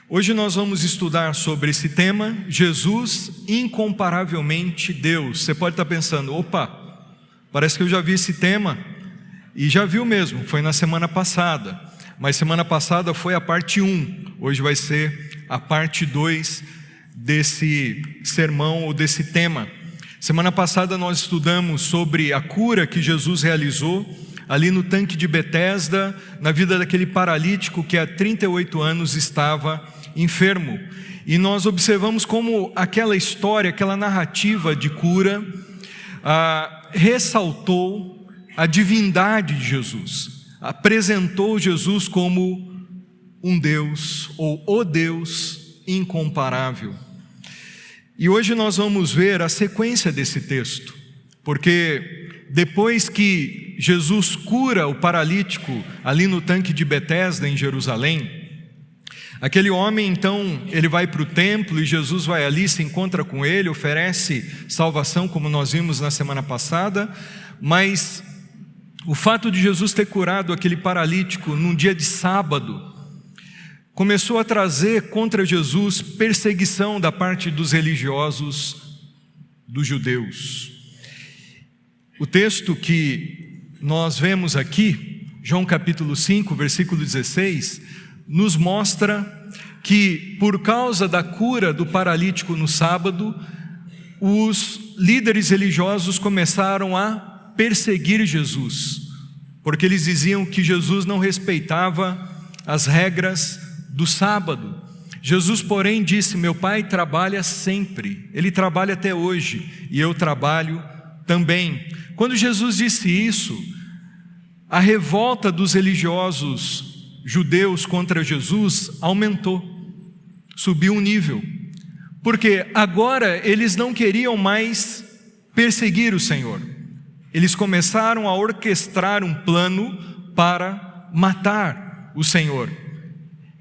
Hoje nós vamos estudar sobre esse tema, Jesus incomparavelmente Deus. Você pode estar pensando, opa, parece que eu já vi esse tema, e já viu mesmo, foi na semana passada, mas semana passada foi a parte 1, hoje vai ser a parte 2 desse sermão ou desse tema. Semana passada nós estudamos sobre a cura que Jesus realizou ali no tanque de Betesda, na vida daquele paralítico que há 38 anos estava enfermo. E nós observamos como aquela história, aquela narrativa de cura ressaltou a divindade de Jesus, apresentou Jesus como um Deus ou o Deus incomparável. E hoje nós vamos ver a sequência desse texto, porque depois que Jesus cura o paralítico ali no tanque de Betesda em Jerusalém, aquele homem então, ele vai para o templo e Jesus vai ali, se encontra com ele, oferece salvação como nós vimos na semana passada, mas o fato de Jesus ter curado aquele paralítico num dia de sábado, começou a trazer contra Jesus perseguição da parte dos religiosos, dos judeus. O texto que nós vemos aqui, João capítulo 5, versículo 16, nos mostra que por causa da cura do paralítico no sábado, os líderes religiosos começaram a perseguir Jesus, porque eles diziam que Jesus não respeitava as regras do sábado. Jesus, porém, disse: meu Pai trabalha sempre, Ele trabalha até hoje, e eu trabalho também. Quando Jesus disse isso, a revolta dos religiosos judeus contra Jesus aumentou, subiu um nível, porque agora eles não queriam mais perseguir o Senhor, eles começaram a orquestrar um plano para matar o Senhor.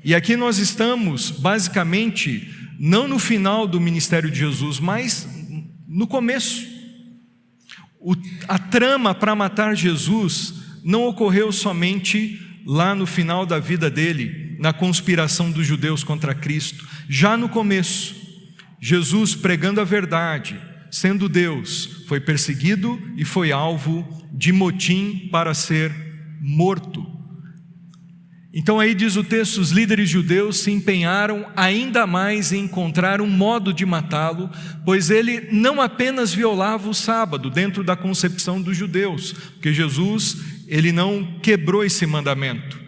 E aqui nós estamos basicamente não no final do ministério de Jesus, mas no começo. A trama para matar Jesus não ocorreu somente lá no final da vida dele, na conspiração dos judeus contra Cristo. Já no começo, Jesus, pregando a verdade, sendo Deus, foi perseguido e foi alvo de motim para ser morto. Então aí diz o texto, os líderes judeus se empenharam ainda mais em encontrar um modo de matá-lo, pois ele não apenas violava o sábado dentro da concepção dos judeus, porque Jesus, ele não quebrou esse mandamento,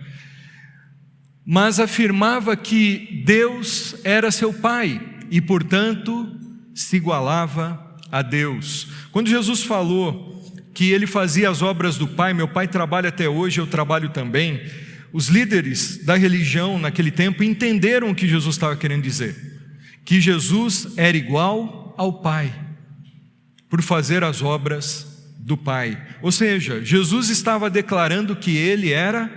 mas afirmava que Deus era seu Pai e, portanto, se igualava a Deus. Quando Jesus falou que ele fazia as obras do Pai, meu Pai trabalha até hoje, eu trabalho também, os líderes da religião naquele tempo entenderam o que Jesus estava querendo dizer, que Jesus era igual ao Pai, por fazer as obras do Pai. Ou seja, Jesus estava declarando que Ele era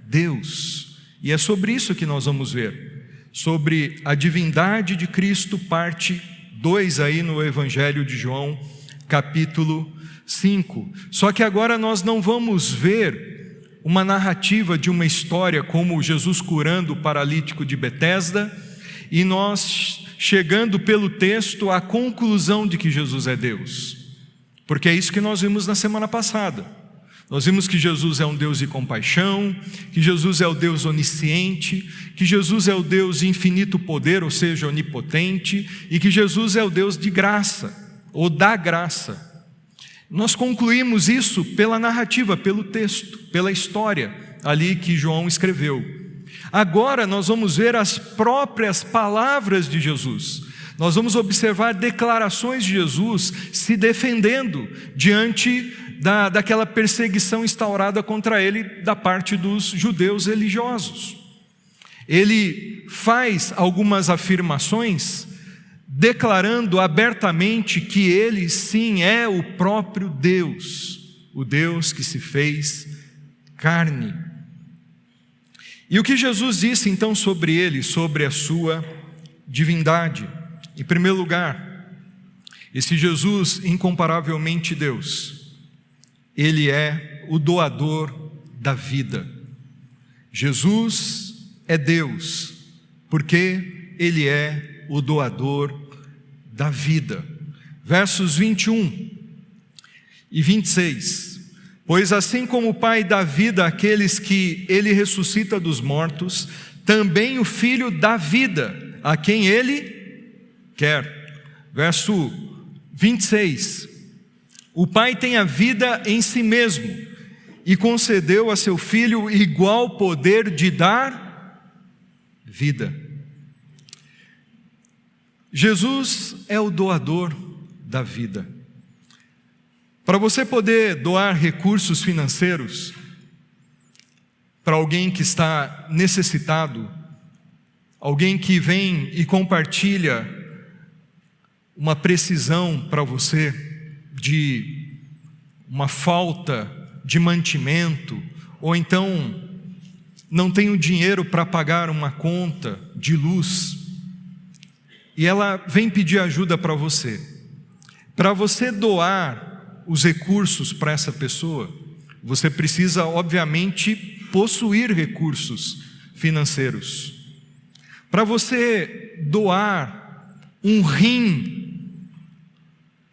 Deus, e é sobre isso que nós vamos ver, sobre a divindade de Cristo, parte 2 aí no Evangelho de João, capítulo 5. Só que agora nós não vamos ver uma narrativa de uma história como Jesus curando o paralítico de Betesda, e nós chegando pelo texto à conclusão de que Jesus é Deus, porque é isso que nós vimos na semana passada. Nós vimos que Jesus é um Deus de compaixão, que Jesus é o Deus onisciente, que Jesus é o Deus de infinito poder, ou seja, onipotente, e que Jesus é o Deus de graça, ou da graça. Nós concluímos isso pela narrativa, pelo texto, pela história ali que João escreveu. Agora nós vamos ver as próprias palavras de Jesus. Nós vamos observar declarações de Jesus se defendendo diante daquela perseguição instaurada contra ele da parte dos judeus religiosos. Ele faz algumas afirmações declarando abertamente que Ele sim é o próprio Deus, o Deus que se fez carne. E o que Jesus disse então sobre Ele, sobre a sua divindade? Em primeiro lugar, esse Jesus incomparavelmente Deus, Ele é o doador da vida. Jesus é Deus, porque Ele é o doador da vida. Versos 21 e 26. Pois assim como o Pai dá vida àqueles que Ele ressuscita dos mortos, também o Filho dá vida a quem Ele quer. Verso 26. O Pai tem a vida em si mesmo e concedeu a seu Filho igual poder de dar vida. Jesus é o doador da vida. Para você poder doar recursos financeiros para alguém que está necessitado, alguém que vem e compartilha uma precisão para você de uma falta de mantimento, ou então não tem o dinheiro para pagar uma conta de luz, e ela vem pedir ajuda para você. Para você doar os recursos para essa pessoa, você precisa, obviamente, possuir recursos financeiros. Para você doar um rim,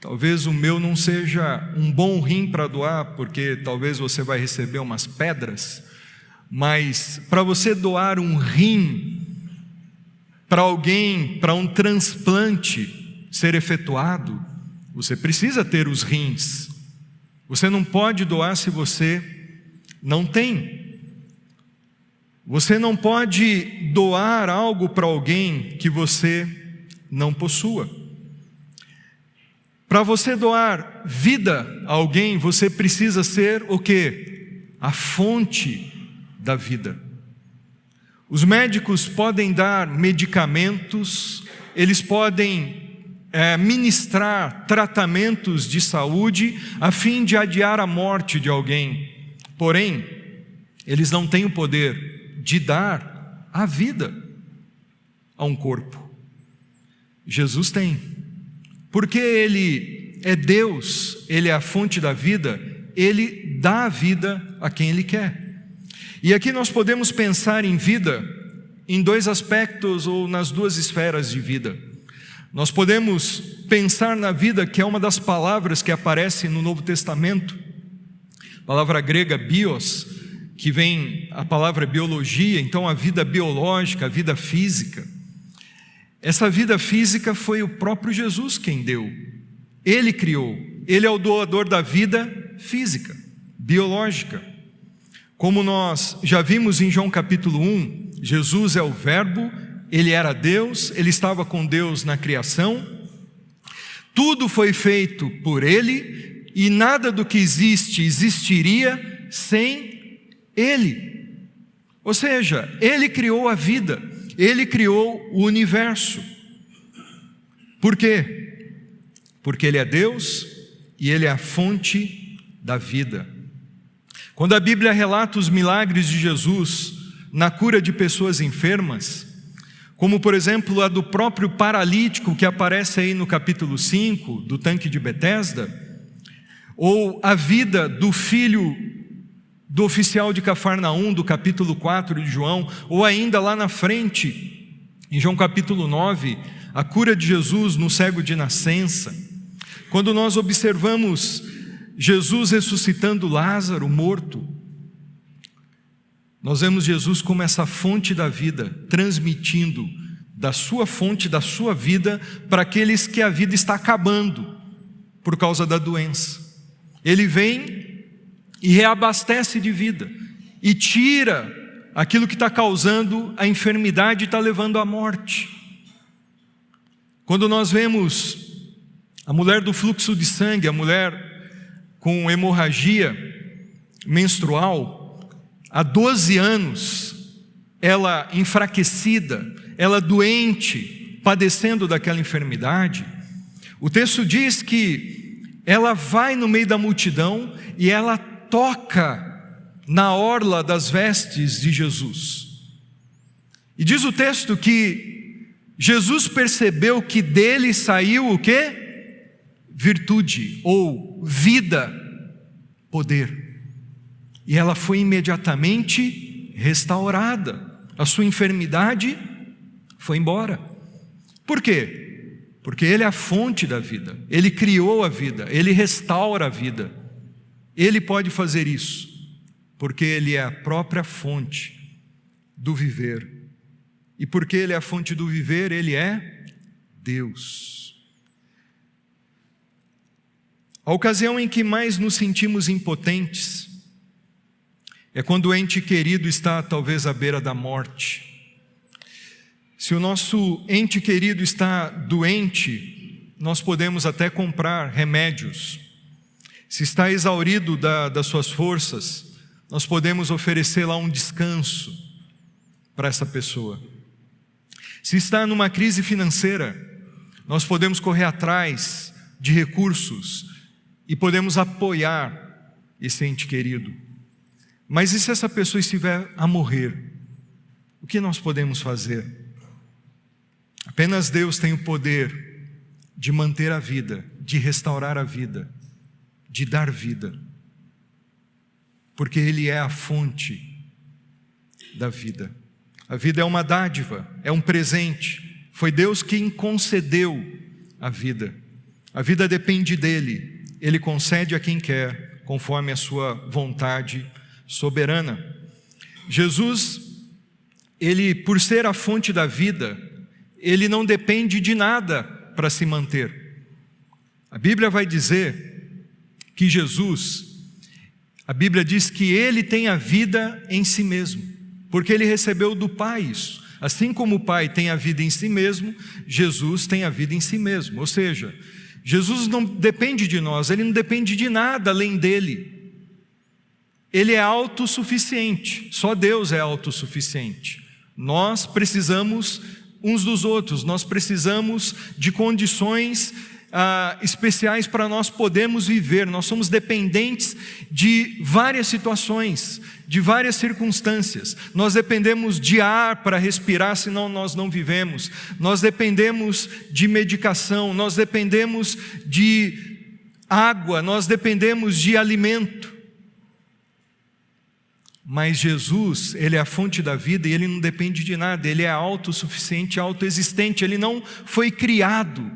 talvez o meu não seja um bom rim para doar, porque talvez você vai receber umas pedras, mas para você doar um rim para alguém, para um transplante ser efetuado, você precisa ter os rins. Você não pode doar se você não tem. Você não pode doar algo para alguém que você não possua. Para você doar vida a alguém, você precisa ser o quê? A fonte da vida. Os médicos podem dar medicamentos, eles podem ministrar tratamentos de saúde a fim de adiar a morte de alguém. Porém, eles não têm o poder de dar a vida a um corpo. Jesus tem. Porque Ele é Deus, Ele é a fonte da vida, Ele dá a vida a quem Ele quer. E aqui nós podemos pensar em vida em dois aspectos ou nas duas esferas de vida. Nós podemos pensar na vida, que é uma das palavras que aparece no Novo Testamento, a palavra grega bios, que vem a palavra biologia, então a vida biológica, a vida física. Essa vida física foi o próprio Jesus quem deu. Ele criou, Ele é o doador da vida física, biológica. Como nós já vimos em João capítulo 1, Jesus é o Verbo, Ele era Deus, Ele estava com Deus na criação, tudo foi feito por Ele, e nada do que existe existiria sem Ele. Ou seja, Ele criou a vida, Ele criou o universo. Por quê? Porque Ele é Deus e Ele é a fonte da vida. Quando a Bíblia relata os milagres de Jesus na cura de pessoas enfermas, como por exemplo a do próprio paralítico que aparece aí no capítulo 5 do tanque de Betesda, ou a vida do filho do oficial de Cafarnaum do capítulo 4 de João, ou ainda lá na frente em João capítulo 9, a cura de Jesus no cego de nascença. Quando nós observamos Jesus ressuscitando Lázaro morto, nós vemos Jesus como essa fonte da vida, transmitindo da sua fonte, da sua vida, para aqueles que a vida está acabando por causa da doença. Ele vem e reabastece de vida, e tira aquilo que está causando a enfermidade e está levando à morte. Quando nós vemos a mulher do fluxo de sangue, a mulher com hemorragia menstrual, há 12 anos, ela enfraquecida, ela doente, padecendo daquela enfermidade, o texto diz que ela vai no meio da multidão e ela toca na orla das vestes de Jesus. E diz o texto que Jesus percebeu que dele saiu o quê? Virtude, ou vida, poder. E ela foi imediatamente restaurada. A sua enfermidade foi embora. Por quê? Porque Ele é a fonte da vida, Ele criou a vida, Ele restaura a vida. Ele pode fazer isso, porque Ele é a própria fonte do viver. E porque Ele é a fonte do viver, Ele é Deus. A ocasião em que mais nos sentimos impotentes é quando o ente querido está talvez à beira da morte. Se o nosso ente querido está doente, nós podemos até comprar remédios. Se está exaurido das suas forças, nós podemos oferecer lá um descanso para essa pessoa. Se está numa crise financeira, nós podemos correr atrás de recursos e podemos apoiar esse ente querido. Mas e se essa pessoa estiver a morrer? O que nós podemos fazer? Apenas Deus tem o poder de manter a vida, de restaurar a vida, de dar vida, porque Ele é a fonte da vida. A vida é uma dádiva, é um presente. Foi Deus quem concedeu a vida. A vida depende dEle. Ele concede a quem quer, conforme a sua vontade soberana. Jesus, Ele, por ser a fonte da vida, Ele não depende de nada para se manter. A Bíblia vai dizer que Jesus, a Bíblia diz que Ele tem a vida em si mesmo, porque Ele recebeu do Pai isso. Assim como o Pai tem a vida em si mesmo, Jesus tem a vida em si mesmo. Ou seja, Jesus não depende de nós, Ele não depende de nada além dEle. Ele é autossuficiente, só Deus é autossuficiente. Nós precisamos uns dos outros, nós precisamos de condições especiais para nós podermos viver. Nós somos dependentes de várias situações, de várias circunstâncias. Nós dependemos de ar para respirar, senão nós não vivemos. Nós dependemos de medicação, nós dependemos de água, nós dependemos de alimento. Mas Jesus, Ele é a fonte da vida e Ele não depende de nada. Ele é autossuficiente, autoexistente. Ele não foi criado,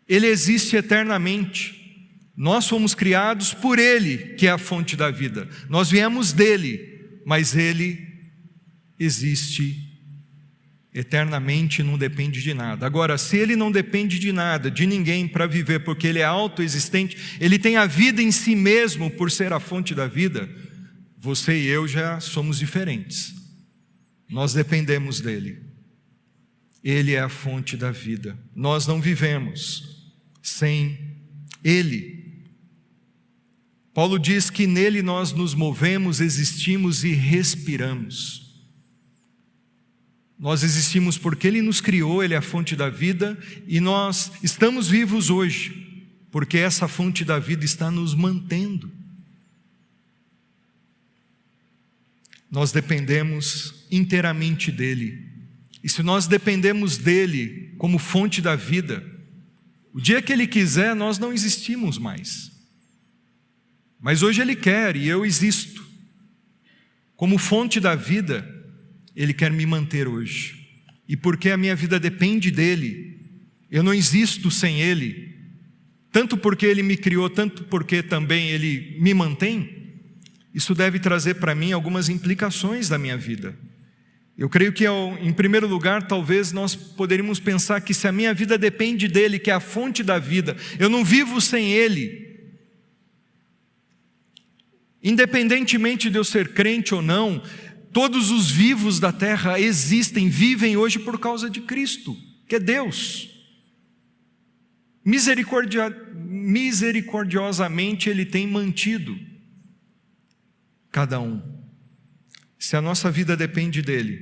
Ele existe eternamente. Nós fomos criados por Ele, que é a fonte da vida. Nós viemos dEle, mas Ele existe eternamente e não depende de nada. Agora, se Ele não depende de nada, de ninguém para viver, porque Ele é autoexistente, Ele tem a vida em si mesmo por ser a fonte da vida, você e eu já somos diferentes. Nós dependemos dEle. Ele é a fonte da vida. Nós não vivemos sem Ele. Paulo diz que nele nós nos movemos, existimos e respiramos. Nós existimos porque Ele nos criou, Ele é a fonte da vida, e nós estamos vivos hoje, porque essa fonte da vida está nos mantendo. Nós dependemos inteiramente dEle. E se nós dependemos dEle como fonte da vida, o dia que Ele quiser, nós não existimos mais. Mas hoje Ele quer e eu existo. Como fonte da vida, Ele quer me manter hoje. E porque a minha vida depende dEle, eu não existo sem Ele, tanto porque Ele me criou, tanto porque também Ele me mantém. Isso deve trazer para mim algumas implicações da minha vida. Eu creio que, em primeiro lugar, talvez nós poderíamos pensar que se a minha vida depende dEle, que é a fonte da vida, eu não vivo sem Ele. Independentemente de eu ser crente ou não, todos os vivos da terra existem, vivem hoje por causa de Cristo, que é Deus. Misericordiosamente Ele tem mantido cada um. Se a nossa vida depende dEle,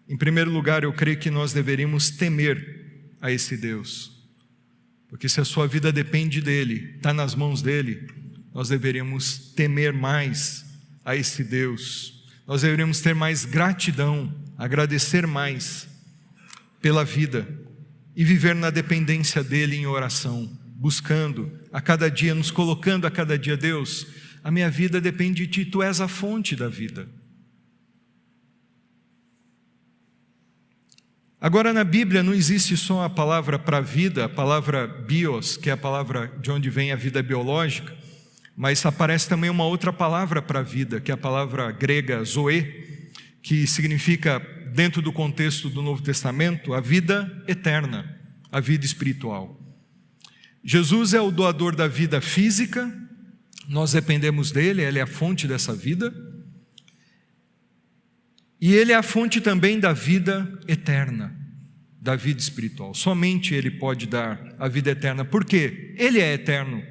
em primeiro lugar, eu creio que nós deveríamos temer a esse Deus, porque se a sua vida depende dEle, está nas mãos dEle, nós deveríamos temer mais a esse Deus, nós deveríamos ter mais gratidão, agradecer mais pela vida e viver na dependência dEle em oração, buscando a cada dia, nos colocando a cada dia: Deus, a minha vida depende de Ti, Tu és a fonte da vida. Agora, na Bíblia não existe só a palavra para vida, a palavra bios, que é a palavra de onde vem a vida biológica, mas aparece também uma outra palavra para vida, que é a palavra grega zoe, que significa, dentro do contexto do Novo Testamento, a vida eterna, a vida espiritual. Jesus é o doador da vida física, nós dependemos dele, ele é a fonte dessa vida, e ele é a fonte também da vida eterna, da vida espiritual. Somente ele pode dar a vida eterna. Por quê? Ele é eterno.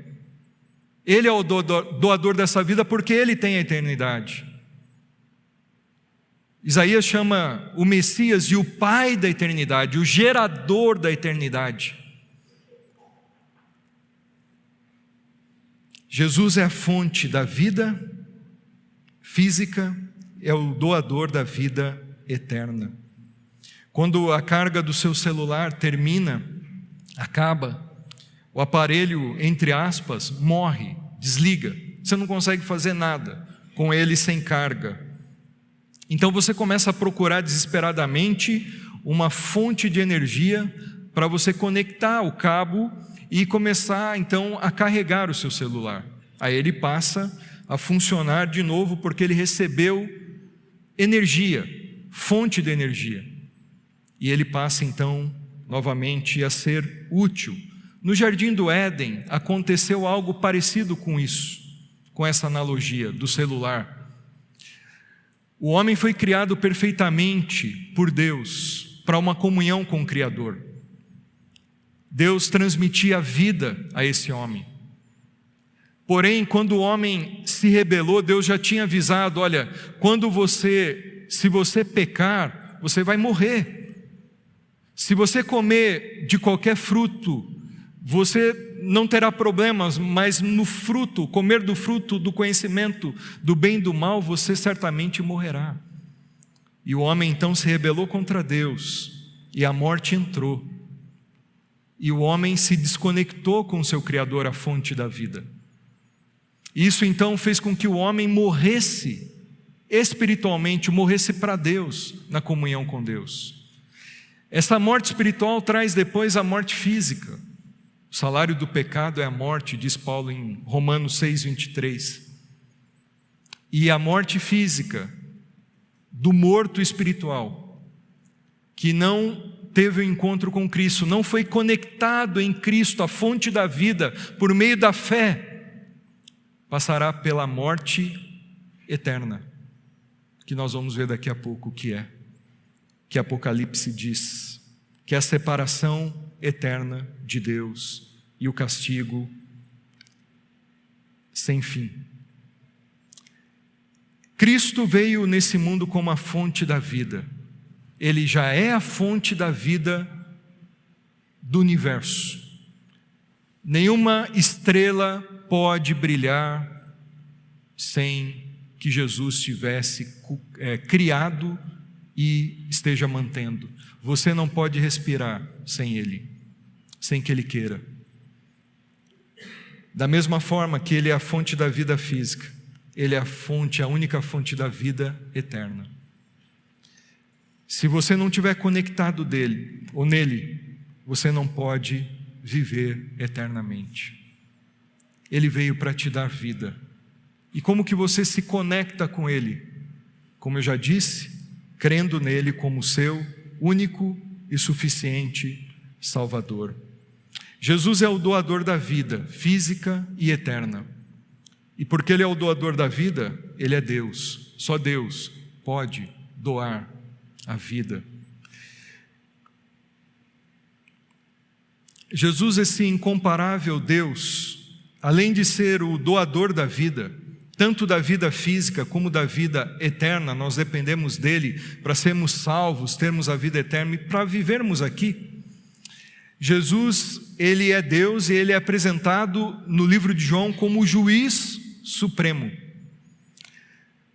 Ele é o doador dessa vida porque ele tem a eternidade. Isaías chama o Messias de o Pai da eternidade, o gerador da eternidade. Jesus é a fonte da vida física, é o doador da vida eterna. Quando a carga do seu celular termina, acaba, o aparelho, entre aspas, morre, desliga. Você não consegue fazer nada com ele sem carga. Então você começa a procurar desesperadamente uma fonte de energia para você conectar o cabo e começar então a carregar o seu celular. Aí ele passa a funcionar de novo porque ele recebeu energia, fonte de energia. E ele passa então novamente a ser útil. No Jardim do Éden aconteceu algo parecido com isso, com essa analogia do celular. O homem foi criado perfeitamente por Deus para uma comunhão com o Criador. Deus transmitia vida a esse homem. Porém, quando o homem se rebelou, Deus já tinha avisado: olha, se você pecar, você vai morrer. Se você comer de qualquer fruto, você não terá problemas, mas no fruto, comer do fruto do conhecimento do bem e do mal, você certamente morrerá. E o homem então se rebelou contra Deus, e a morte entrou. E o homem se desconectou com o seu Criador, a fonte da vida. Isso então fez com que o homem morresse espiritualmente, morresse para Deus, na comunhão com Deus. Essa morte espiritual traz depois a morte física. O salário do pecado é a morte, diz Paulo em Romanos 6:23. E a morte física do morto espiritual, que não teve o encontro com Cristo, não foi conectado em Cristo, a fonte da vida, por meio da fé, passará pela morte eterna, que nós vamos ver daqui a pouco o que é, que Apocalipse diz, que é a separação eterna de Deus e o castigo sem fim. Cristo veio nesse mundo como a fonte da vida. Ele já é a fonte da vida do universo. Nenhuma estrela pode brilhar sem que Jesus tivesse criado e esteja mantendo. Você não pode respirar sem Ele, sem que Ele queira. Da mesma forma que Ele é a fonte da vida física, Ele é a única fonte da vida eterna. Se você não estiver conectado dele ou nele, você não pode viver eternamente. Ele veio para te dar vida. E como que você se conecta com Ele? Como eu já disse, crendo nele como seu único e suficiente Salvador. Jesus é o doador da vida, física e eterna. E porque Ele é o doador da vida, Ele é Deus. Só Deus pode doar a vida. Jesus, esse incomparável Deus, além de ser o doador da vida, tanto da vida física como da vida eterna, nós dependemos dele para sermos salvos, termos a vida eterna e para vivermos aqui. Jesus, ele é Deus e ele é apresentado no livro de João como o juiz supremo.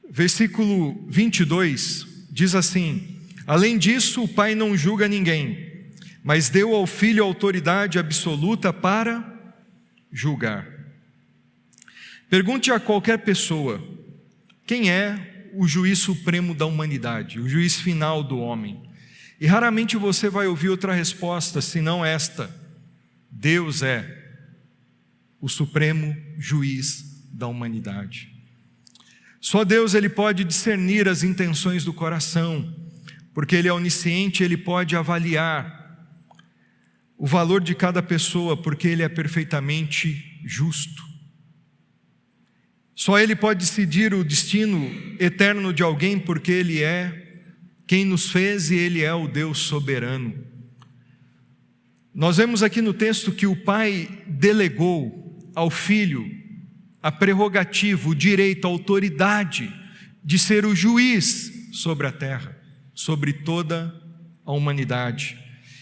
Versículo 22 diz assim: além disso, o Pai não julga ninguém, mas deu ao Filho autoridade absoluta para julgar. Pergunte a qualquer pessoa: quem é o juiz supremo da humanidade, o juiz final do homem? E raramente você vai ouvir outra resposta, senão esta: Deus é o supremo juiz da humanidade. Só Deus ele pode discernir as intenções do coração, porque Ele é onisciente, Ele pode avaliar o valor de cada pessoa, porque Ele é perfeitamente justo. Só Ele pode decidir o destino eterno de alguém, porque Ele é quem nos fez e Ele é o Deus soberano. Nós vemos aqui no texto que o Pai delegou ao Filho a prerrogativa, o direito, a autoridade de ser o juiz sobre a terra, sobre toda a humanidade.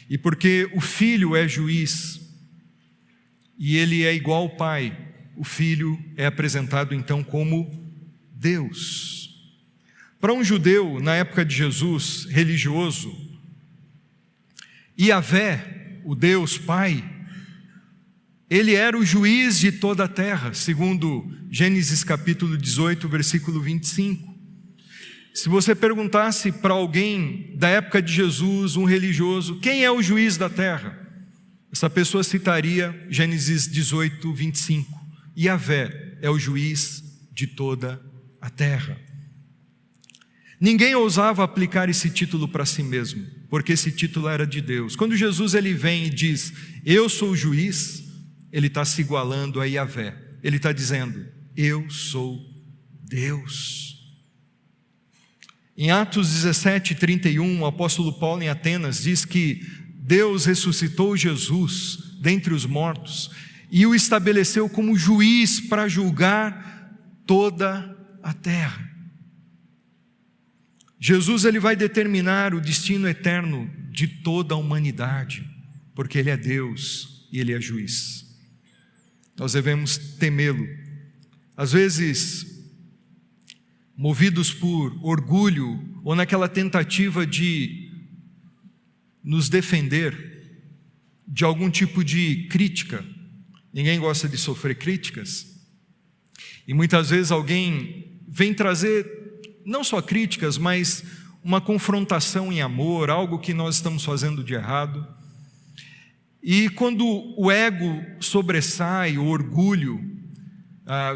E porque o Filho é juiz e Ele é igual ao Pai, o Filho é apresentado então como Deus. Para um judeu, na época de Jesus, religioso, Yahvé, o Deus Pai, Ele era o juiz de toda a terra, segundo Gênesis capítulo 18, versículo 25. Se você perguntasse para alguém da época de Jesus, um religioso, quem é o juiz da terra? Essa pessoa citaria Gênesis 18, 25. Yahvé é o juiz de toda a terra. Ninguém ousava aplicar esse título para si mesmo, porque esse título era de Deus. Quando Jesus ele vem e diz, eu sou o juiz, ele está se igualando a Yahvé. Ele está dizendo, eu sou Deus. Em Atos 17, 31, o apóstolo Paulo em Atenas diz que Deus ressuscitou Jesus dentre os mortos e o estabeleceu como juiz para julgar toda a terra. Jesus ele vai determinar o destino eterno de toda a humanidade, porque Ele é Deus e Ele é juiz. Nós devemos temê-lo. Às vezes, movidos por orgulho ou naquela tentativa de nos defender de algum tipo de crítica. Ninguém gosta de sofrer críticas. E muitas vezes alguém vem trazer não só críticas, mas uma confrontação em amor, algo que nós estamos fazendo de errado. E quando o ego sobressai, o orgulho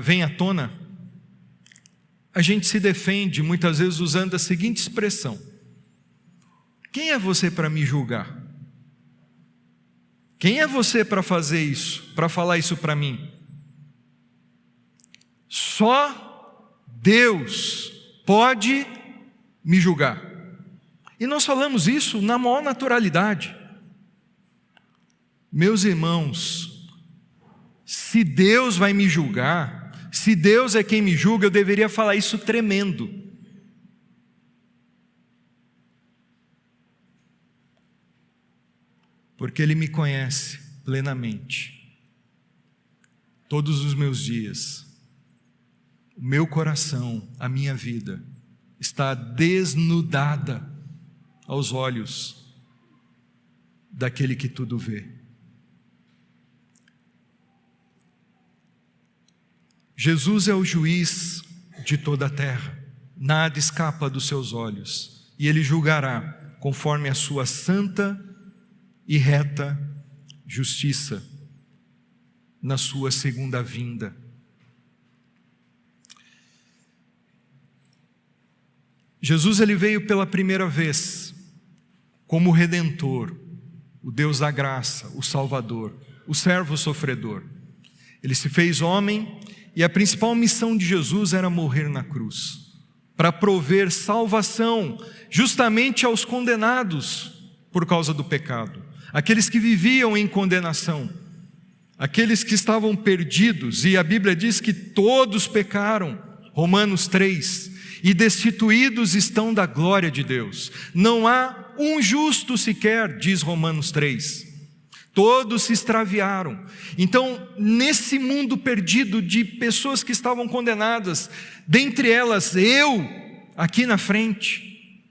vem à tona, a gente se defende muitas vezes usando a seguinte expressão: quem é você para me julgar? Quem é você para fazer isso, para falar isso para mim? Só Deus pode me julgar. E nós falamos isso na maior naturalidade. Meus irmãos, se Deus vai me julgar, se Deus é quem me julga, eu deveria falar isso tremendo. Porque Ele me conhece plenamente. Todos os meus dias, o meu coração, a minha vida, está desnudada aos olhos daquele que tudo vê. Jesus é o juiz de toda a terra, nada escapa dos seus olhos, e Ele julgará conforme a sua santa e reta justiça na sua segunda vinda. Jesus ele veio pela primeira vez como o Redentor, o Deus da graça, o Salvador, o servo sofredor. Ele se fez homem e a principal missão de Jesus era morrer na cruz, para prover salvação justamente aos condenados por causa do pecado, aqueles que viviam em condenação, aqueles que estavam perdidos, e a Bíblia diz que todos pecaram, Romanos 3, e destituídos estão da glória de Deus. Não há um justo sequer, diz Romanos 3. Todos se extraviaram. Então, nesse mundo perdido de pessoas que estavam condenadas, dentre elas eu, aqui na frente,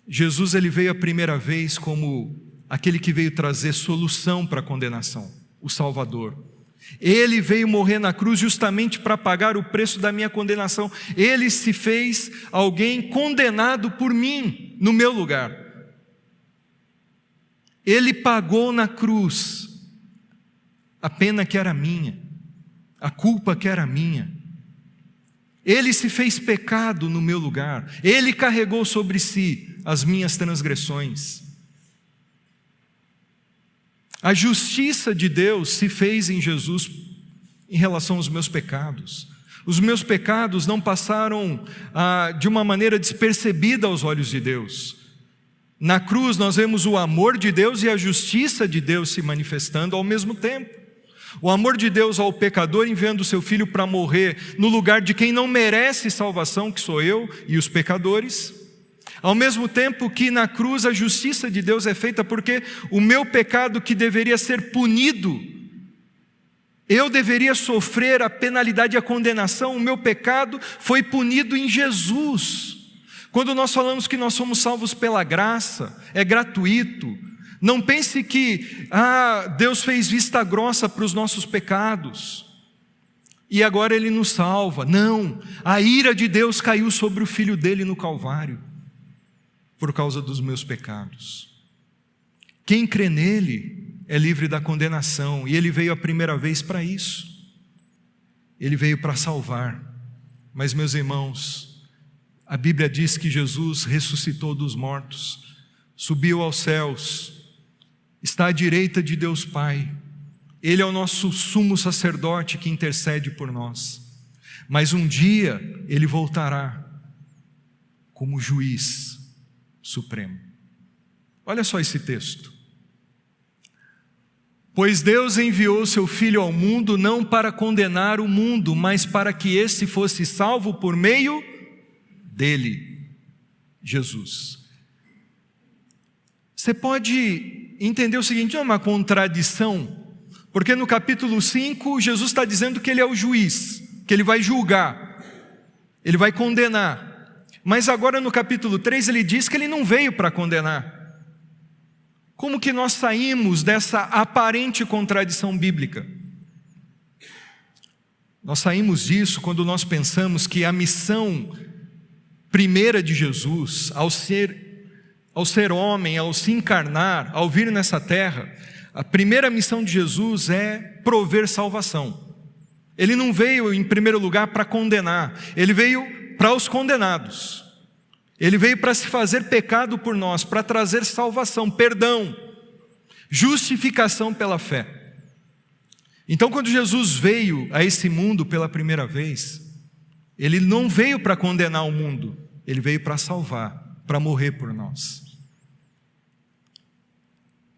Jesus ele veio a primeira vez como aquele que veio trazer solução para a condenação, o Salvador. Ele veio morrer na cruz justamente para pagar o preço da minha condenação. Ele se fez alguém condenado por mim, no meu lugar. Ele pagou na cruz a pena que era minha, a culpa que era minha. Ele se fez pecado no meu lugar. Ele carregou sobre si as minhas transgressões. A justiça de Deus se fez em Jesus em relação aos meus pecados. Os meus pecados não passaram de uma maneira despercebida aos olhos de Deus. Na cruz nós vemos o amor de Deus e a justiça de Deus se manifestando ao mesmo tempo. O amor de Deus ao pecador, enviando o seu Filho para morrer no lugar de quem não merece salvação, que sou eu e os pecadores. Ao mesmo tempo que na cruz a justiça de Deus é feita porque o meu pecado, que deveria ser punido, eu deveria sofrer a penalidade e a condenação, o meu pecado foi punido em Jesus. Quando nós falamos que nós somos salvos pela graça, é gratuito. Não pense que Deus fez vista grossa para os nossos pecados e agora Ele nos salva. Não, a ira de Deus caiu sobre o Filho dele no Calvário por causa dos meus pecados. Quem crê nele é livre da condenação, e Ele veio a primeira vez para isso. Ele veio para salvar. Mas, meus irmãos, a Bíblia diz que Jesus ressuscitou dos mortos, subiu aos céus, está à direita de Deus Pai. Ele é o nosso sumo sacerdote que intercede por nós. Mas um dia Ele voltará como juiz supremo. Olha só esse texto. Pois Deus enviou seu Filho ao mundo não para condenar o mundo, mas para que esse fosse salvo por meio dele, Jesus. Você pode entender o seguinte, não é uma contradição, porque no capítulo 5, Jesus está dizendo que Ele é o juiz, que Ele vai julgar, Ele vai condenar. Mas agora no capítulo 3 Ele diz que Ele não veio para condenar. Como que nós saímos dessa aparente contradição bíblica? Nós saímos disso quando nós pensamos que a missão primeira de Jesus, ao ser homem, ao se encarnar, ao vir nessa terra, a primeira missão de Jesus é prover salvação. Ele não veio em primeiro lugar para condenar, Ele veio para os condenados. Ele veio para se fazer pecado por nós, para trazer salvação, perdão, justificação pela fé. Então, quando Jesus veio a esse mundo pela primeira vez, Ele não veio para condenar o mundo, Ele veio para salvar, para morrer por nós.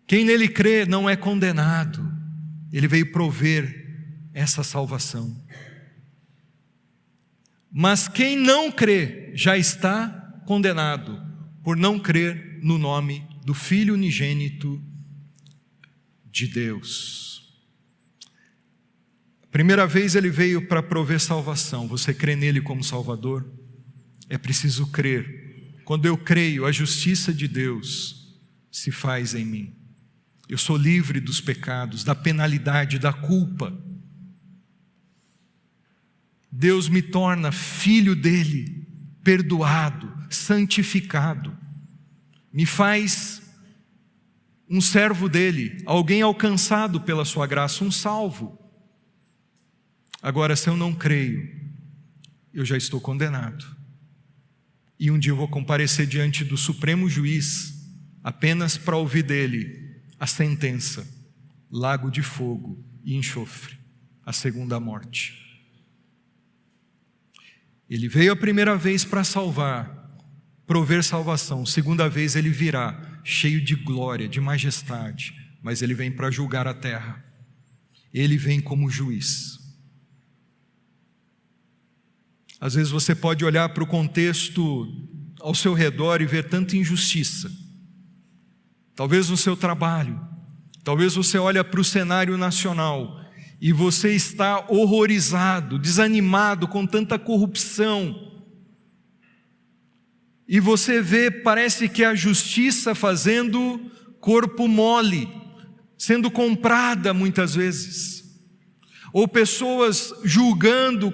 Quem nele crê não é condenado, Ele veio prover essa salvação. Mas quem não crê já está condenado, por não crer no nome do Filho unigênito de Deus. A primeira vez Ele veio para prover salvação. Você crê nele como Salvador? É preciso crer. Quando eu creio, a justiça de Deus se faz em mim. Eu sou livre dos pecados, da penalidade, da culpa. Deus me torna filho dele, perdoado, santificado. Me faz um servo dele, alguém alcançado pela sua graça, um salvo. Agora, se eu não creio, eu já estou condenado. E um dia eu vou comparecer diante do Supremo Juiz, apenas para ouvir dele a sentença: lago de fogo e enxofre, a segunda morte. Ele veio a primeira vez para salvar, prover salvação. Segunda vez Ele virá, cheio de glória, de majestade. Mas Ele vem para julgar a terra. Ele vem como juiz. Às vezes você pode olhar para o contexto ao seu redor e ver tanta injustiça. Talvez no seu trabalho. Talvez você olhe para o cenário nacional e você está horrorizado, desanimado com tanta corrupção. E você vê, parece que a justiça fazendo corpo mole, sendo comprada muitas vezes. ou pessoas julgando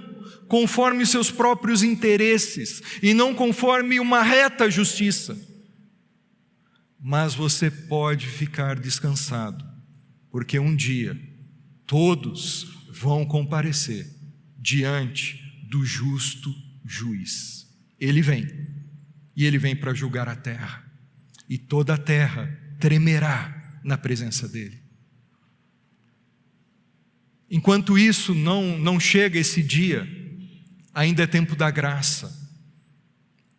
conforme seus próprios interesses e não conforme uma reta justiça. Mas você pode ficar descansado, porque um dia todos vão comparecer diante do justo juiz. Ele vem, e ele vem para julgar a terra, e toda a terra tremerá na presença dele. Enquanto isso não chega esse dia, ainda é tempo da graça.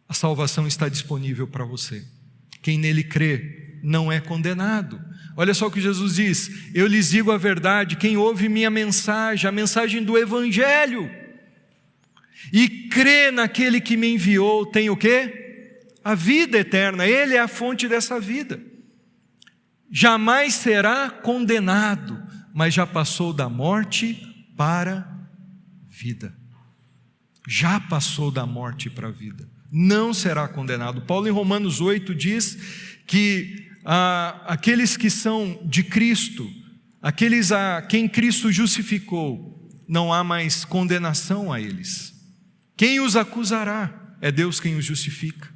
A salvação está disponível para você. Quem nele crê não é condenado. Olha só o que Jesus diz: eu lhes digo a verdade, quem ouve minha mensagem, a mensagem do Evangelho, e crê naquele que me enviou, tem o quê? A vida eterna. Ele é a fonte dessa vida. Jamais será condenado, mas já passou da morte para a vida. Já passou da morte para a vida. Não será condenado. Paulo em Romanos 8 diz que aqueles que são de Cristo, aqueles a quem Cristo justificou, não há mais condenação a eles. Quem os acusará? É Deus quem os justifica.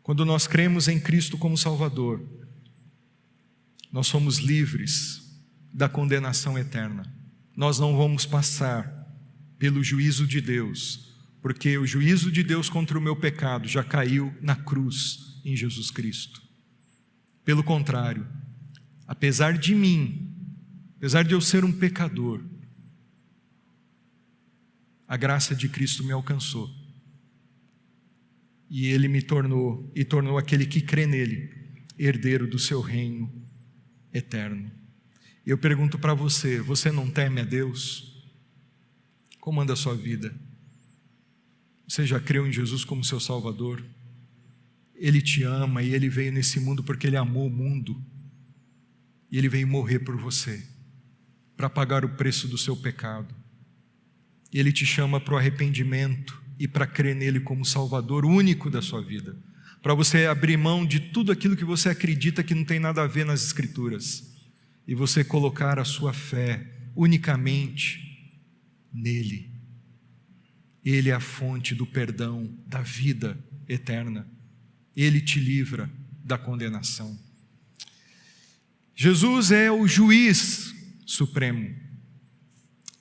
Quando nós cremos em Cristo como Salvador, nós somos livres da condenação eterna. Nós não vamos passar pelo juízo de Deus, porque o juízo de Deus contra o meu pecado já caiu na cruz em Jesus Cristo. Pelo contrário, apesar de mim, apesar de eu ser um pecador, a graça de Cristo me alcançou, e Ele me tornou aquele que crê nele, herdeiro do seu reino eterno. Eu pergunto para você: você não teme a Deus? Como anda a sua vida? Você já creu em Jesus como seu Salvador? Ele te ama e Ele veio nesse mundo porque Ele amou o mundo, e Ele veio morrer por você, para pagar o preço do seu pecado. Ele te chama para o arrependimento e para crer nele como Salvador único da sua vida, para você abrir mão de tudo aquilo que você acredita que não tem nada a ver nas Escrituras, e você colocar a sua fé unicamente nele. Ele é a fonte do perdão, da vida eterna. Ele te livra da condenação. Jesus é o juiz supremo.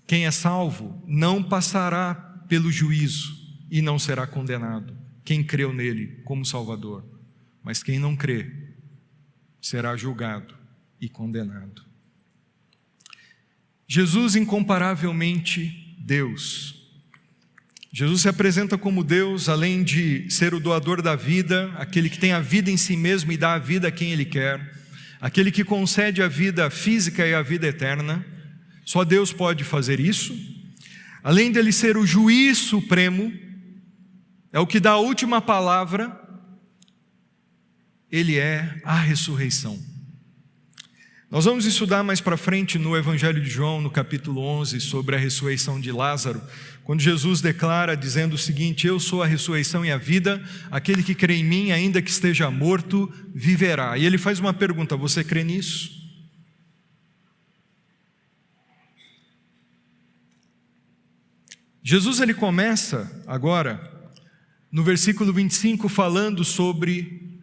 Quem é salvo não passará pelo juízo e não será condenado. Quem creu nele como Salvador. Mas quem não crê será julgado e condenado. Jesus, incomparavelmente Deus. Jesus se apresenta como Deus, além de ser o doador da vida, aquele que tem a vida em si mesmo e dá a vida a quem Ele quer, aquele que concede a vida física e a vida eterna. Só Deus pode fazer isso. Além dele ser o juiz supremo, é o que dá a última palavra, Ele é a ressurreição. Nós vamos estudar mais para frente no Evangelho de João, no capítulo 11, sobre a ressurreição de Lázaro, quando Jesus declara dizendo o seguinte: eu sou a ressurreição e a vida, aquele que crê em mim, ainda que esteja morto, viverá. E ele faz uma pergunta: você crê nisso? Jesus ele começa agora, no versículo 25, falando sobre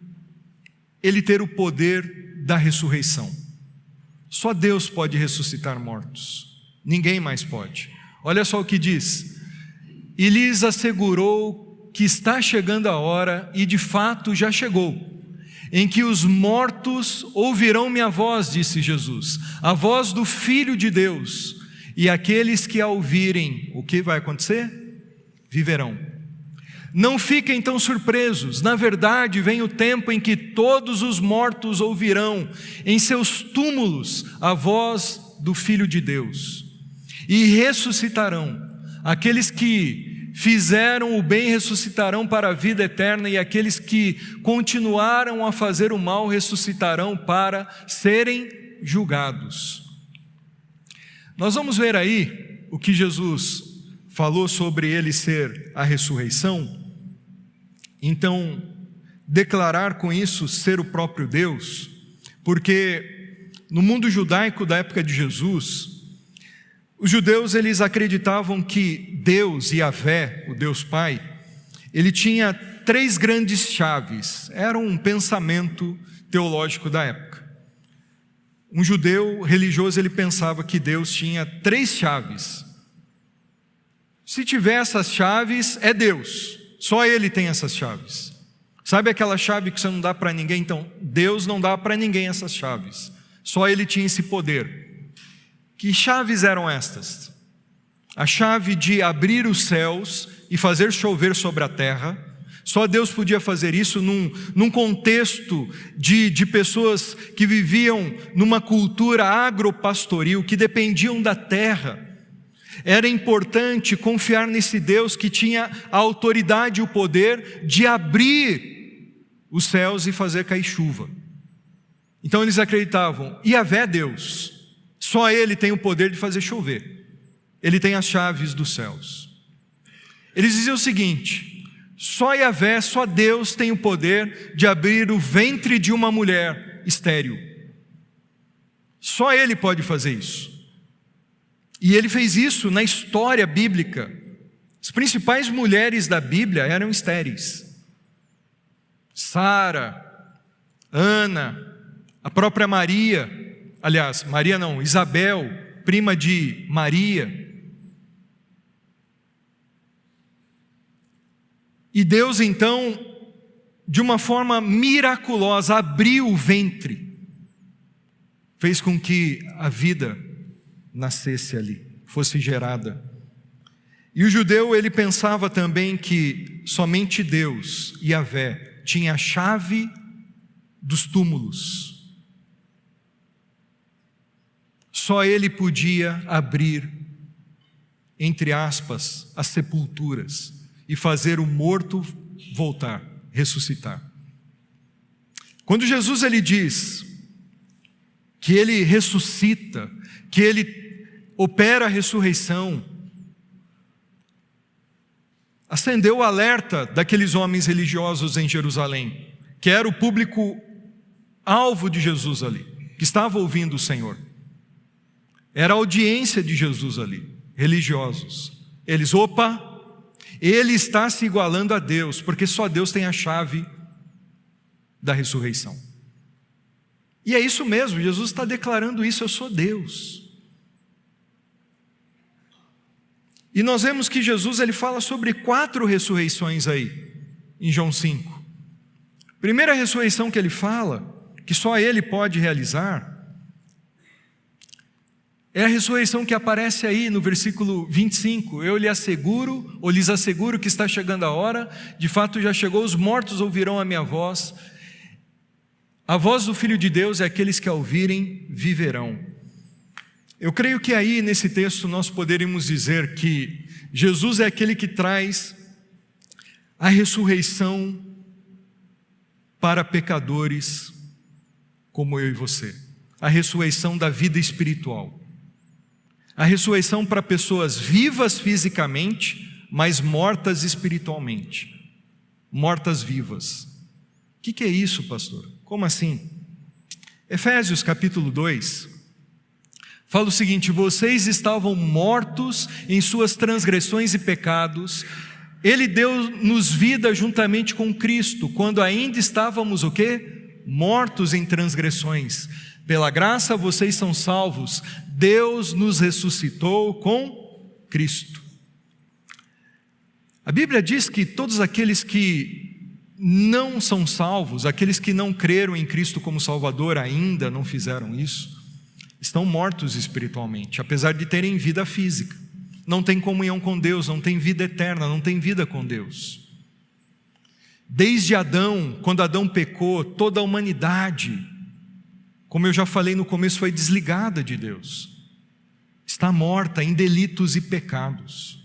ele ter o poder da ressurreição. Só Deus pode ressuscitar mortos, ninguém mais pode. Olha só o que diz: e lhes assegurou que está chegando a hora, e de fato já chegou, em que os mortos ouvirão minha voz, disse Jesus, a voz do Filho de Deus, e aqueles que a ouvirem, o que vai acontecer? Viverão. Não fiquem tão surpresos, na verdade vem o tempo em que todos os mortos ouvirão em seus túmulos a voz do Filho de Deus, e ressuscitarão. Aqueles que fizeram o bem ressuscitarão para a vida eterna, e aqueles que continuaram a fazer o mal ressuscitarão para serem julgados. Nós vamos ver aí o que Jesus falou sobre ele ser a ressurreição. Então, declarar com isso ser o próprio Deus, porque no mundo judaico da época de Jesus, Os judeus, eles acreditavam que Deus, Yahvé, o Deus Pai, ele tinha 3 grandes chaves. Era um pensamento teológico da época. Um judeu religioso, ele pensava que Deus tinha 3 chaves. Se tiver essas chaves, é Deus. Só Ele tem essas chaves. Sabe aquela chave que você não dá para ninguém? Então, Deus não dá para ninguém essas chaves. Só Ele tinha esse poder. Que chaves eram estas? A chave de abrir os céus e fazer chover sobre a terra. Só Deus podia fazer isso num contexto de pessoas que viviam numa cultura agropastoril, que dependiam da terra. Era importante confiar nesse Deus que tinha a autoridade e o poder de abrir os céus e fazer cair chuva. Então eles acreditavam, Yahvé é Deus, só Ele tem o poder de fazer chover. Ele tem as chaves dos céus. Eles diziam o seguinte: só Yahvé, só Deus tem o poder de abrir o ventre de uma mulher estéril. Só Ele pode fazer isso. E Ele fez isso na história bíblica. As principais mulheres da Bíblia eram estéreis. Sara, Ana, a própria Maria, aliás, Maria não, Isabel, prima de Maria. E Deus então, de uma forma miraculosa, abriu o ventre, fez com que a vida nascesse ali, fosse gerada. E o judeu, ele pensava também que somente Deus, Yahvé, tinha a chave dos túmulos. Só Ele podia abrir, entre aspas, as sepulturas e fazer o morto voltar, ressuscitar. Quando Jesus ele diz que Ele ressuscita, que Ele opera a ressurreição, acendeu o alerta daqueles homens religiosos em Jerusalém, que era o público alvo de Jesus ali, que estava ouvindo o Senhor. Era a audiência de Jesus ali, religiosos. Eles, Ele está se igualando a Deus, porque só Deus tem a chave da ressurreição. E é isso mesmo, Jesus está declarando isso: eu sou Deus. E nós vemos que Jesus ele fala sobre 4 ressurreições aí, em João 5. Primeira ressurreição que ele fala, que só Ele pode realizar, é a ressurreição que aparece aí no versículo 25. Eu lhes asseguro que está chegando a hora, de fato já chegou, os mortos ouvirão a minha voz. A voz do Filho de Deus é aqueles que a ouvirem viverão. Eu creio que aí nesse texto nós poderíamos dizer que Jesus é aquele que traz a ressurreição para pecadores como eu e você. A ressurreição da vida espiritual. A ressurreição para pessoas vivas fisicamente, mas mortas espiritualmente. Mortas vivas. O que é isso, pastor? Como assim? Efésios capítulo 2 fala o seguinte: vocês estavam mortos em suas transgressões e pecados, Ele deu-nos vida juntamente com Cristo, quando ainda estávamos o quê? Mortos em transgressões. Pela graça vocês são salvos, Deus nos ressuscitou com Cristo. A Bíblia diz que todos aqueles que não são salvos, aqueles que não creram em Cristo como Salvador ainda não fizeram isso, estão mortos espiritualmente, apesar de terem vida física. Não tem comunhão com Deus, não tem vida eterna, não tem vida com Deus. Desde Adão, quando Adão pecou, toda a humanidade, como eu já falei no começo, foi desligada de Deus. Está morta em delitos e pecados.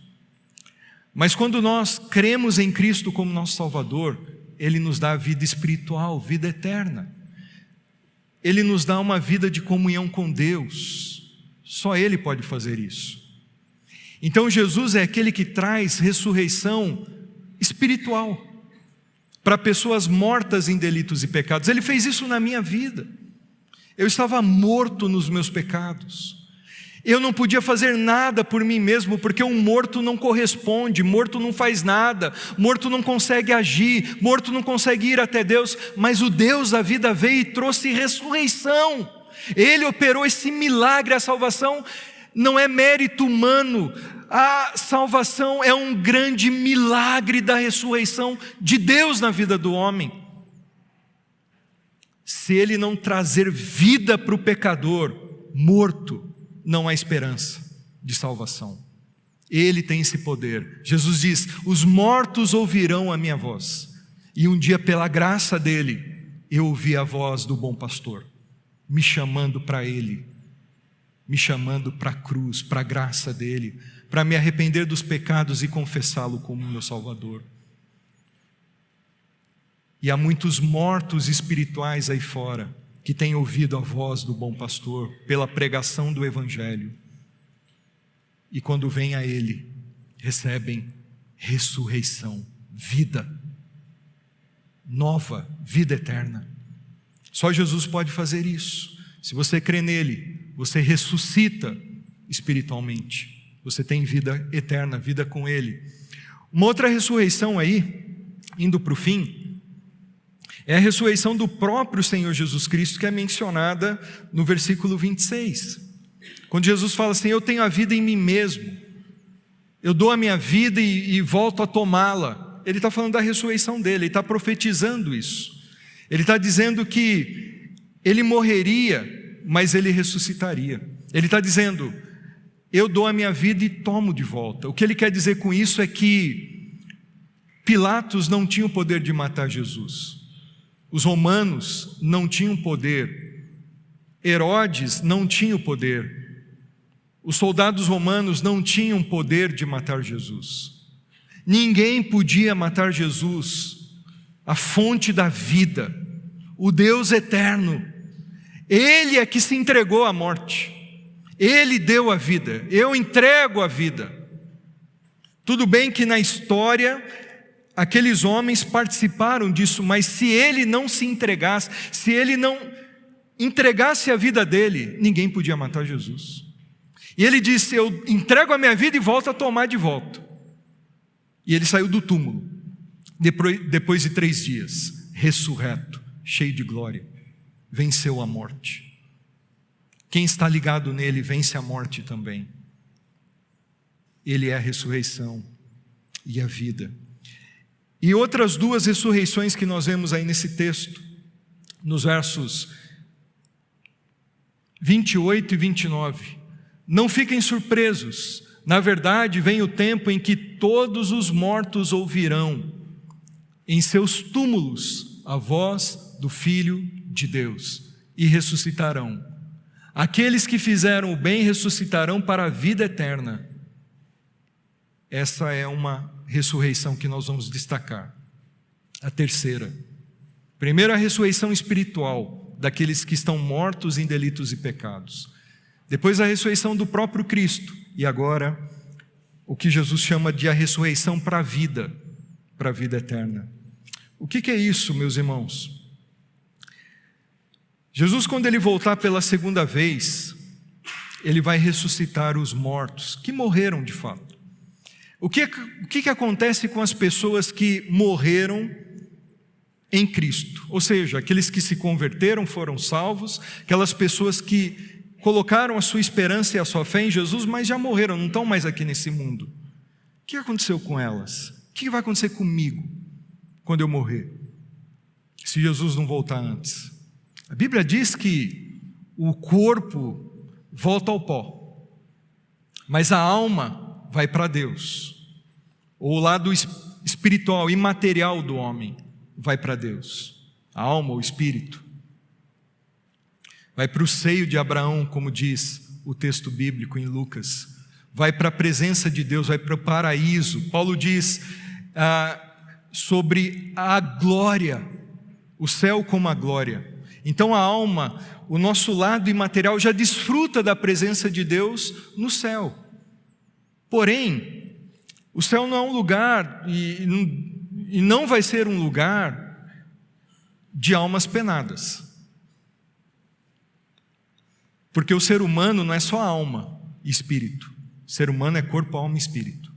Mas quando nós cremos em Cristo como nosso Salvador, Ele nos dá vida espiritual, vida eterna. Ele nos dá uma vida de comunhão com Deus. Só Ele pode fazer isso. Então Jesus é aquele que traz ressurreição espiritual para pessoas mortas em delitos e pecados. Ele fez isso na minha vida. Eu estava morto nos meus pecados. Eu não podia fazer nada por mim mesmo, porque um morto não corresponde, morto não faz nada, morto não consegue agir, morto não consegue ir até Deus, mas o Deus da vida veio e trouxe ressurreição. Ele operou esse milagre. A salvação não é mérito humano, a salvação é um grande milagre da ressurreição de Deus na vida do homem. Se Ele não trazer vida para o pecador morto, não há esperança de salvação. Ele tem esse poder. Jesus diz: os mortos ouvirão a minha voz. E um dia, pela graça dele, eu ouvi a voz do bom pastor, me chamando para Ele, me chamando para a cruz, para a graça dele, para me arrepender dos pecados e confessá-lo como meu Salvador. E há muitos mortos espirituais aí fora, que têm ouvido a voz do bom pastor, pela pregação do Evangelho, e quando vêm a Ele, recebem ressurreição, vida nova, vida eterna. Só Jesus pode fazer isso. Se você crê nele, você ressuscita espiritualmente, você tem vida eterna, vida com Ele. Uma outra ressurreição aí, indo para o fim, é a ressurreição do próprio Senhor Jesus Cristo, que é mencionada no versículo 26. Quando Jesus fala assim: eu tenho a vida em mim mesmo, eu dou a minha vida e volto a tomá-la. Ele está falando da ressurreição dele, ele está profetizando isso. Ele está dizendo que ele morreria, mas ele ressuscitaria. Ele está dizendo: eu dou a minha vida e tomo de volta. O que ele quer dizer com isso é que Pilatos não tinha o poder de matar Jesus. Os romanos não tinham poder, Herodes não tinha o poder, os soldados romanos não tinham poder de matar Jesus. Ninguém podia matar Jesus, a fonte da vida, o Deus eterno. Ele é que se entregou à morte, Ele deu a vida. Eu entrego a vida. Tudo bem que na história aqueles homens participaram disso, mas se ele não se entregasse, se ele não entregasse a vida dele, ninguém podia matar Jesus. E ele disse: eu entrego a minha vida e volto a tomar de volta. E ele saiu do túmulo, depois de 3 dias, ressurreto, cheio de glória, venceu a morte. Quem está ligado nele vence a morte também. Ele é a ressurreição e a vida. E outras 2 ressurreições que nós vemos aí nesse texto, nos versos 28 e 29. Não fiquem surpresos, na verdade vem o tempo em que todos os mortos ouvirão em seus túmulos a voz do Filho de Deus e ressuscitarão. Aqueles que fizeram o bem ressuscitarão para a vida eterna. Essa é uma ressurreição que nós vamos destacar. A terceira. Primeiro, a ressurreição espiritual daqueles que estão mortos em delitos e pecados. Depois, a ressurreição do próprio Cristo. E agora, o que Jesus chama de a ressurreição para a vida eterna. O que é isso, meus irmãos? Jesus, quando Ele voltar pela segunda vez, Ele vai ressuscitar os mortos, que morreram de fato. O que acontece com as pessoas que morreram em Cristo? Ou seja, aqueles que se converteram, foram salvos, aquelas pessoas que colocaram a sua esperança e a sua fé em Jesus, mas já morreram, não estão mais aqui nesse mundo. O que aconteceu com elas? O que vai acontecer comigo quando eu morrer? Se Jesus não voltar antes. A Bíblia diz que o corpo volta ao pó, mas a alma vai para Deus. O lado espiritual, imaterial do homem vai para Deus. A alma, o espírito, vai para o seio de Abraão, como diz o texto bíblico em Lucas. Vai para a presença de Deus, vai para o paraíso. Paulo diz sobre a glória, o céu como a glória. Então a alma, o nosso lado imaterial já desfruta da presença de Deus no céu. Porém, o céu não é um lugar, e não vai ser um lugar de almas penadas. Porque o ser humano não é só alma, e espírito. O ser humano é corpo, alma e espírito.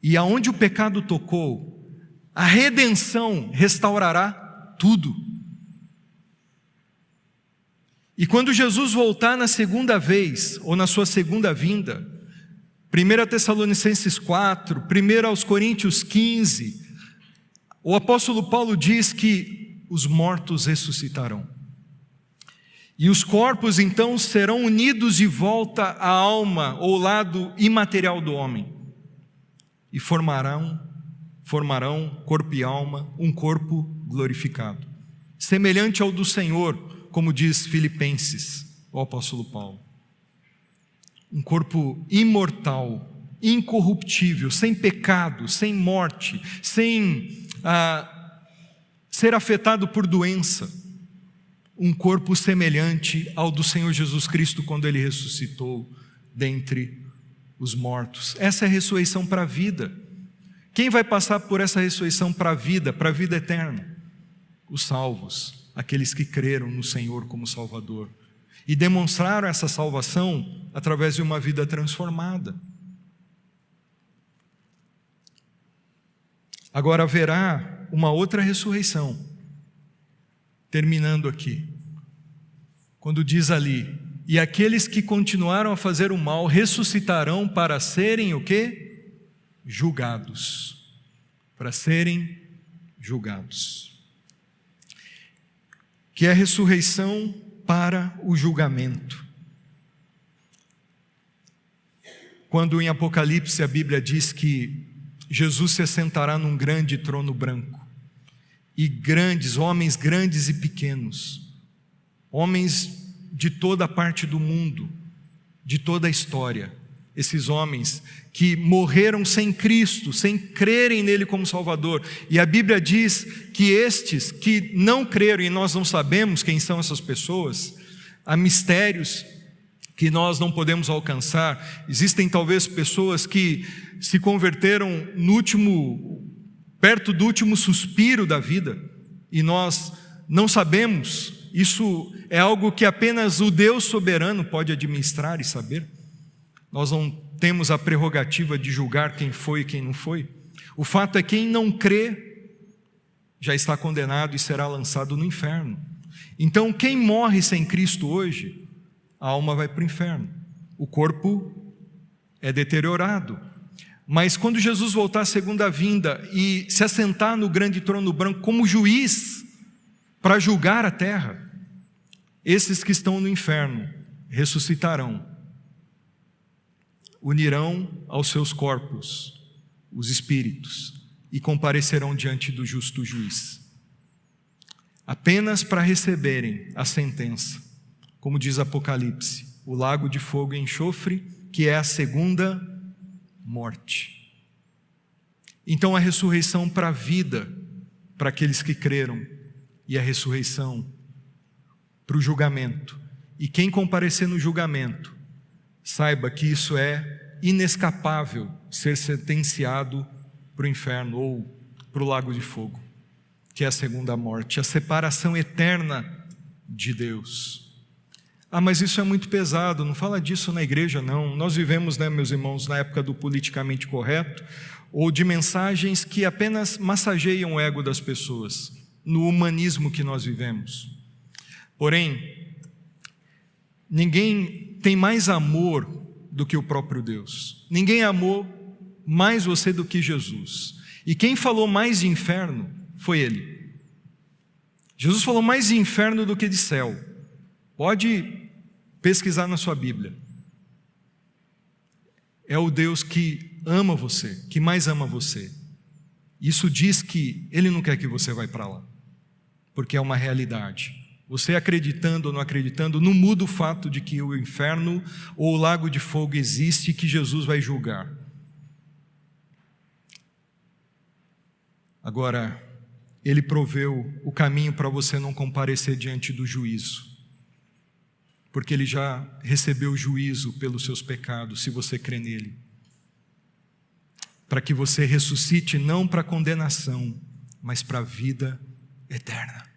E aonde o pecado tocou, a redenção restaurará tudo. E quando Jesus voltar na segunda vez, ou na sua segunda vinda, 1 Tessalonicenses 4, 1 Coríntios 15, o apóstolo Paulo diz que os mortos ressuscitarão. E os corpos então serão unidos de volta à alma, ou lado imaterial do homem. E formarão corpo e alma, um corpo glorificado, semelhante ao do Senhor, como diz Filipenses, o apóstolo Paulo. Um corpo imortal, incorruptível, sem pecado, sem morte, sem ser afetado por doença. Um corpo semelhante ao do Senhor Jesus Cristo quando Ele ressuscitou dentre os mortos. Essa é a ressurreição para a vida. Quem vai passar por essa ressurreição para a vida eterna? Os salvos, aqueles que creram no Senhor como Salvador e demonstraram essa salvação através de uma vida transformada. Agora haverá uma outra ressurreição, terminando aqui, quando diz ali: e aqueles que continuaram a fazer o mal ressuscitarão para serem o quê? Julgados. Para serem julgados. Que é a ressurreição para o julgamento. Quando em Apocalipse a Bíblia diz que Jesus se assentará num grande trono branco, e homens grandes e pequenos, homens de toda a parte do mundo, de toda a história, esses homens que morreram sem Cristo, sem crerem nele como Salvador, e a Bíblia diz que estes que não creram, e nós não sabemos quem são essas pessoas, há mistérios que nós não podemos alcançar. Existem talvez pessoas que se converteram perto do último suspiro da vida, e nós não sabemos. Isso é algo que apenas o Deus soberano pode administrar e saber. Nós não temos a prerrogativa de julgar quem foi e quem não foi. O fato é que quem não crê já está condenado e será lançado no inferno. Então quem morre sem Cristo hoje, a alma vai para o inferno, o corpo é deteriorado. Mas quando Jesus voltar à segunda vinda e se assentar no grande trono branco como juiz para julgar a terra, esses que estão no inferno ressuscitarão, unirão aos seus corpos os espíritos e comparecerão diante do justo juiz, apenas para receberem a sentença, como diz Apocalipse, o lago de fogo e enxofre, que é a segunda morte. Então a ressurreição para a vida, para aqueles que creram, e a ressurreição para o julgamento. E quem comparecer no julgamento, saiba que isso é inescapável, ser sentenciado para o inferno ou para o lago de fogo, que é a segunda morte, a separação eterna de Deus. Mas isso é muito pesado, não fala disso na igreja não. Nós vivemos, meus irmãos, na época do politicamente correto, ou de mensagens que apenas massageiam o ego das pessoas, no humanismo que nós vivemos. Porém, ninguém tem mais amor do que o próprio Deus. Ninguém amou mais você do que Jesus. E quem falou mais de inferno foi Ele. Jesus falou mais de inferno do que de céu. Pode pesquisar na sua Bíblia. É o Deus que ama você, que mais ama você. Isso diz que Ele não quer que você vá para lá, porque é uma realidade. Você acreditando ou não acreditando, não muda o fato de que o inferno ou o lago de fogo existe e que Jesus vai julgar. Agora, Ele proveu o caminho para você não comparecer diante do juízo, porque Ele já recebeu o juízo pelos seus pecados, se você crê nele, para que você ressuscite não para condenação, mas para a vida eterna.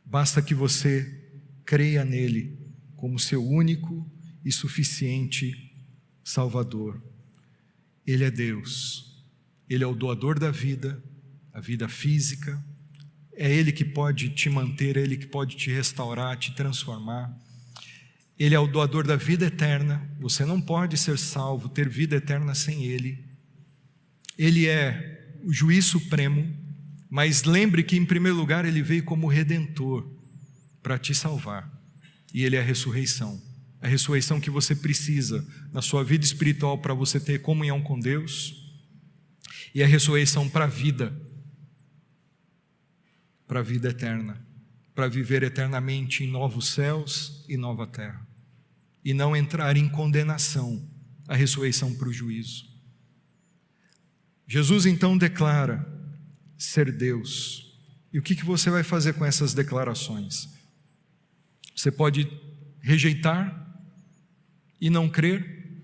Basta que você creia nele como seu único e suficiente Salvador. Ele é Deus, Ele é o doador da vida, a vida física, é Ele que pode te manter, é Ele que pode te restaurar, te transformar. Ele é o doador da vida eterna, você não pode ser salvo, ter vida eterna sem Ele. Ele é o juiz supremo, mas lembre que em primeiro lugar Ele veio como Redentor para te salvar. E Ele é a ressurreição que você precisa na sua vida espiritual para você ter comunhão com Deus, e a ressurreição para a vida eterna, para viver eternamente em novos céus e nova terra, e não entrar em condenação, a ressurreição para o juízo. Jesus então declara ser Deus. E o que você vai fazer com essas declarações? Você pode rejeitar e não crer.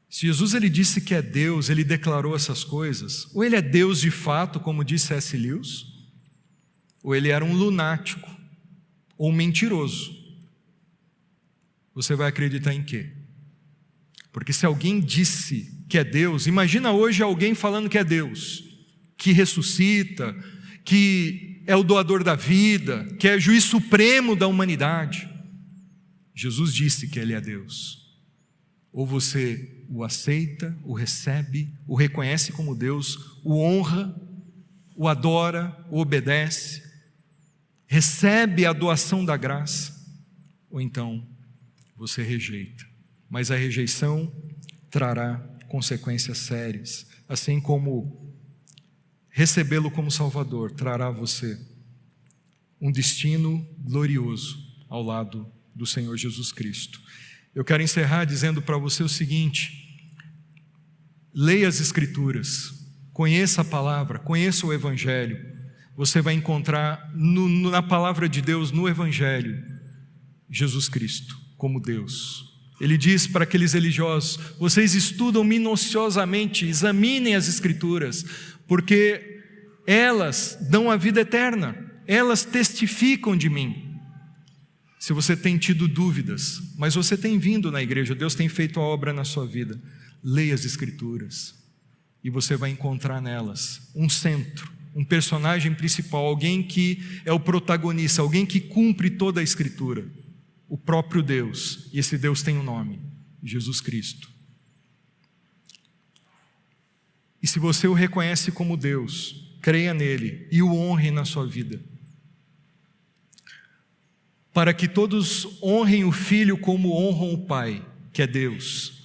Se Jesus ele disse que é Deus, ele declarou essas coisas, ou ele é Deus de fato, como disse C.S. Lewis, ou ele era um lunático, ou um mentiroso. Você vai acreditar em quê? Porque se alguém disse que é Deus, imagina hoje alguém falando que é Deus, que ressuscita, que é o doador da vida, que é juiz supremo da humanidade. Jesus disse que Ele é Deus. Ou você o aceita, o recebe, o reconhece como Deus, o honra, o adora, o obedece, recebe a doação da graça, ou então você rejeita. Mas a rejeição trará consequências sérias, assim como recebê-lo como Salvador trará a você um destino glorioso ao lado do Senhor Jesus Cristo. Eu quero encerrar dizendo para você o seguinte: leia as Escrituras, conheça a palavra, conheça o Evangelho. Você vai encontrar na palavra de Deus, no Evangelho, Jesus Cristo como Deus. Ele diz para aqueles religiosos: vocês estudam minuciosamente, examinem as Escrituras, porque elas dão a vida eterna, elas testificam de mim. Se você tem tido dúvidas, mas você tem vindo na igreja, Deus tem feito a obra na sua vida, leia as Escrituras e você vai encontrar nelas um centro, um personagem principal, alguém que é o protagonista, alguém que cumpre toda a Escritura, o próprio Deus. E esse Deus tem um nome: Jesus Cristo. E se você o reconhece como Deus, creia nele e o honre na sua vida, para que todos honrem o Filho como honram o Pai, que é Deus.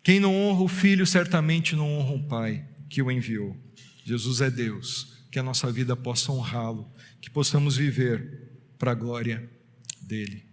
Quem não honra o Filho certamente não honra o Pai que o enviou. Jesus é Deus, que a nossa vida possa honrá-lo, que possamos viver para a glória dele.